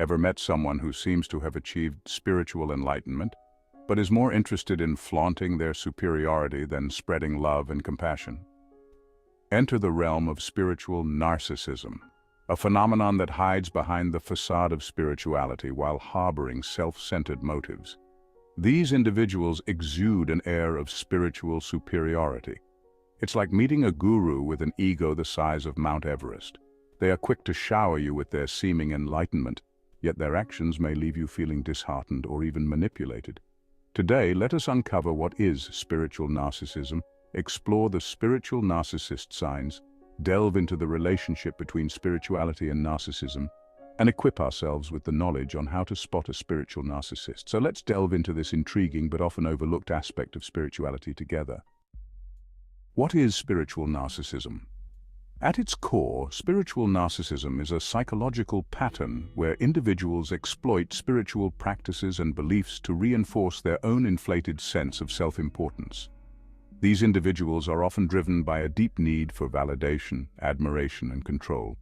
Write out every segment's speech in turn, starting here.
Ever met someone who seems to have achieved spiritual enlightenment, but is more interested in flaunting their superiority than spreading love and compassion? Enter the realm of spiritual narcissism, a phenomenon that hides behind the facade of spirituality while harboring self-centered motives. These individuals exude an air of spiritual superiority. It's like meeting a guru with an ego the size of Mount Everest. They are quick to shower you with their seeming enlightenment, yet their actions may leave you feeling disheartened or even manipulated. Today, let us uncover what is spiritual narcissism, explore the spiritual narcissist signs, delve into the relationship between spirituality and narcissism, and equip ourselves with the knowledge on how to spot a spiritual narcissist. So let's delve into this intriguing but often overlooked aspect of spirituality together. What is spiritual narcissism? At its core, spiritual narcissism is a psychological pattern where individuals exploit spiritual practices and beliefs to reinforce their own inflated sense of self-importance. These individuals are often driven by a deep need for validation, admiration, and control.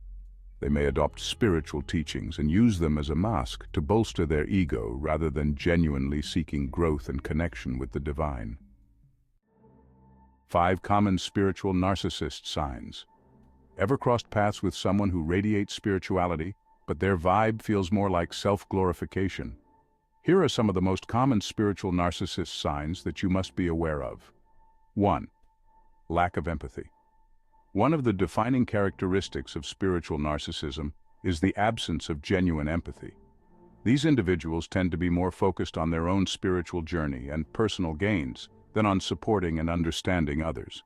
They may adopt spiritual teachings and use them as a mask to bolster their ego rather than genuinely seeking growth and connection with the divine. 5 common spiritual narcissist signs. Ever crossed paths with someone who radiates spirituality, but their vibe feels more like self-glorification? Here are some of the most common spiritual narcissist signs that you must be aware of. 1. Lack of empathy. One of the defining characteristics of spiritual narcissism is the absence of genuine empathy. These individuals tend to be more focused on their own spiritual journey and personal gains than on supporting and understanding others.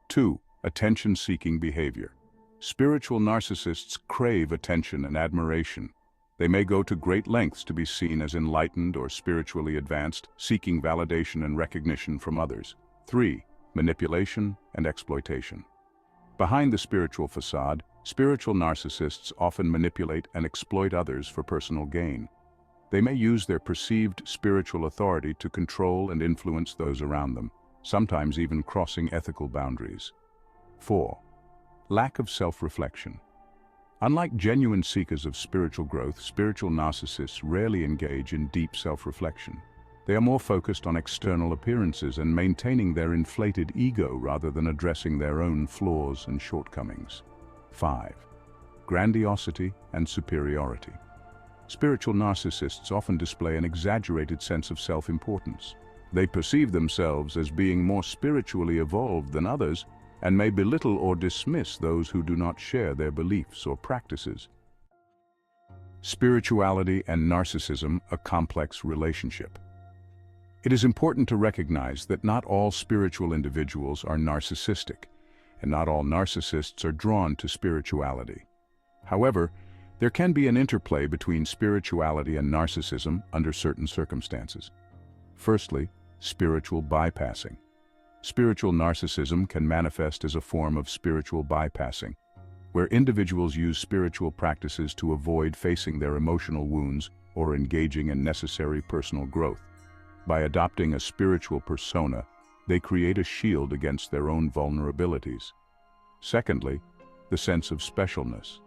2. Attention-seeking behavior. Spiritual narcissists crave attention and admiration. They may go to great lengths to be seen as enlightened or spiritually advanced, seeking validation and recognition from others. 3. Manipulation and exploitation. Behind the spiritual facade, spiritual narcissists often manipulate and exploit others for personal gain. They may use their perceived spiritual authority to control and influence those around them, sometimes even crossing ethical boundaries. 4. Lack of self-reflection. Unlike genuine seekers of spiritual growth, spiritual narcissists rarely engage in deep self-reflection. They are more focused on external appearances and maintaining their inflated ego rather than addressing their own flaws and shortcomings. 5. Grandiosity and superiority. Spiritual narcissists often display an exaggerated sense of self-importance. They perceive themselves as being more spiritually evolved than others and may belittle or dismiss those who do not share their beliefs or practices. Spirituality and narcissism, a complex relationship. It is important to recognize that not all spiritual individuals are narcissistic, and not all narcissists are drawn to spirituality. However, there can be an interplay between spirituality and narcissism under certain circumstances. Firstly, spiritual bypassing. Spiritual narcissism can manifest as a form of spiritual bypassing, where individuals use spiritual practices to avoid facing their emotional wounds or engaging in necessary personal growth. By adopting a spiritual persona, they create a shield against their own vulnerabilities. Secondly, the sense of specialness.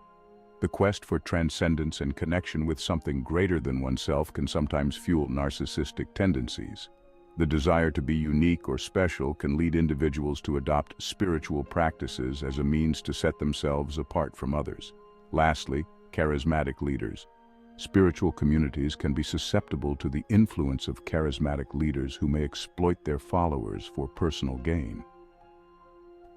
The quest for transcendence and connection with something greater than oneself can sometimes fuel narcissistic tendencies. The desire to be unique or special can lead individuals to adopt spiritual practices as a means to set themselves apart from others. Lastly, charismatic leaders. Spiritual communities can be susceptible to the influence of charismatic leaders who may exploit their followers for personal gain.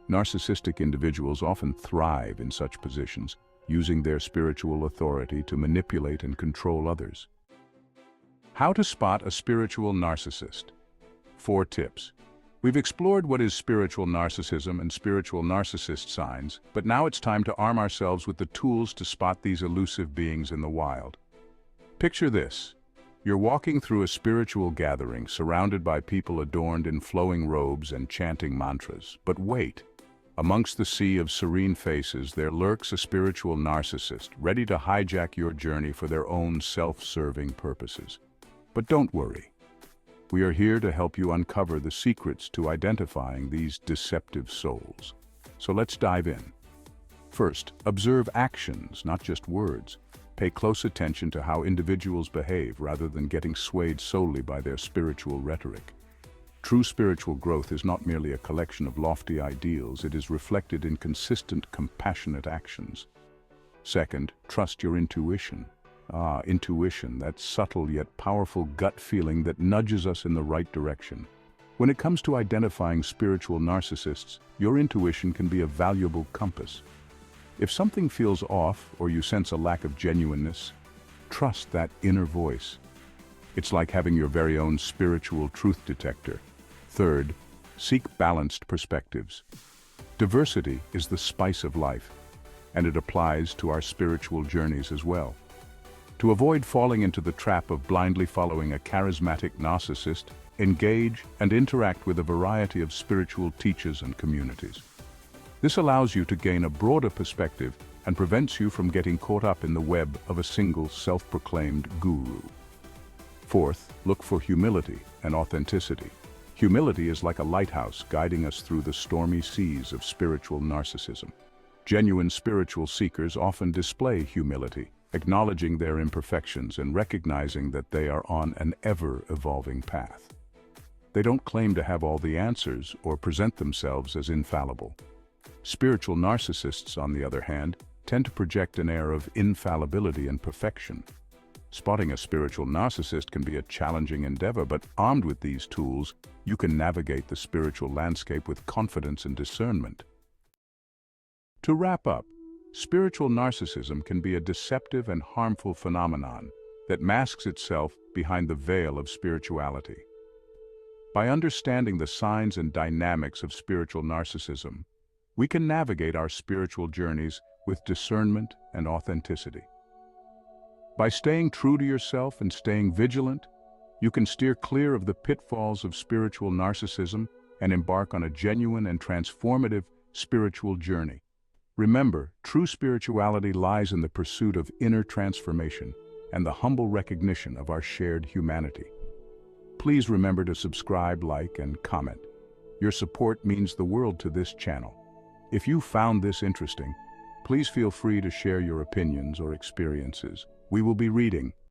Narcissistic individuals often thrive in such positions, using their spiritual authority to manipulate and control others. How to spot a spiritual narcissist. 4 tips. We've explored what is spiritual narcissism and spiritual narcissist signs, but now it's time to arm ourselves with the tools to spot these elusive beings in the wild. Picture this. You're walking through a spiritual gathering surrounded by people adorned in flowing robes and chanting mantras. But wait, amongst the sea of serene faces there lurks a spiritual narcissist, ready to hijack your journey for their own self-serving purposes. But don't worry. We are here to help you uncover the secrets to identifying these deceptive souls. So let's dive in. First, observe actions, not just words. Pay close attention to how individuals behave rather than getting swayed solely by their spiritual rhetoric. True spiritual growth is not merely a collection of lofty ideals, it is reflected in consistent, compassionate actions. Second, trust your intuition. Intuition, that subtle yet powerful gut feeling that nudges us in the right direction. When it comes to identifying spiritual narcissists, your intuition can be a valuable compass. If something feels off or you sense a lack of genuineness, trust that inner voice. It's like having your very own spiritual truth detector. Third, seek balanced perspectives. Diversity is the spice of life, and it applies to our spiritual journeys as well. To avoid falling into the trap of blindly following a charismatic narcissist, engage and interact with a variety of spiritual teachers and communities. This allows you to gain a broader perspective and prevents you from getting caught up in the web of a single self-proclaimed guru. Fourth, look for humility and authenticity. Humility is like a lighthouse guiding us through the stormy seas of spiritual narcissism. Genuine spiritual seekers often display humility, acknowledging their imperfections and recognizing that they are on an ever-evolving path. They don't claim to have all the answers or present themselves as infallible. Spiritual narcissists, on the other hand, tend to project an air of infallibility and perfection. Spotting a spiritual narcissist can be a challenging endeavor, but armed with these tools, you can navigate the spiritual landscape with confidence and discernment. To wrap up, spiritual narcissism can be a deceptive and harmful phenomenon that masks itself behind the veil of spirituality. By understanding the signs and dynamics of spiritual narcissism, we can navigate our spiritual journeys with discernment and authenticity. By staying true to yourself and staying vigilant, you can steer clear of the pitfalls of spiritual narcissism and embark on a genuine and transformative spiritual journey. Remember, true spirituality lies in the pursuit of inner transformation and the humble recognition of our shared humanity. Please remember to subscribe, like, and comment. Your support means the world to this channel. If you found this interesting, please feel free to share your opinions or experiences. We will be reading,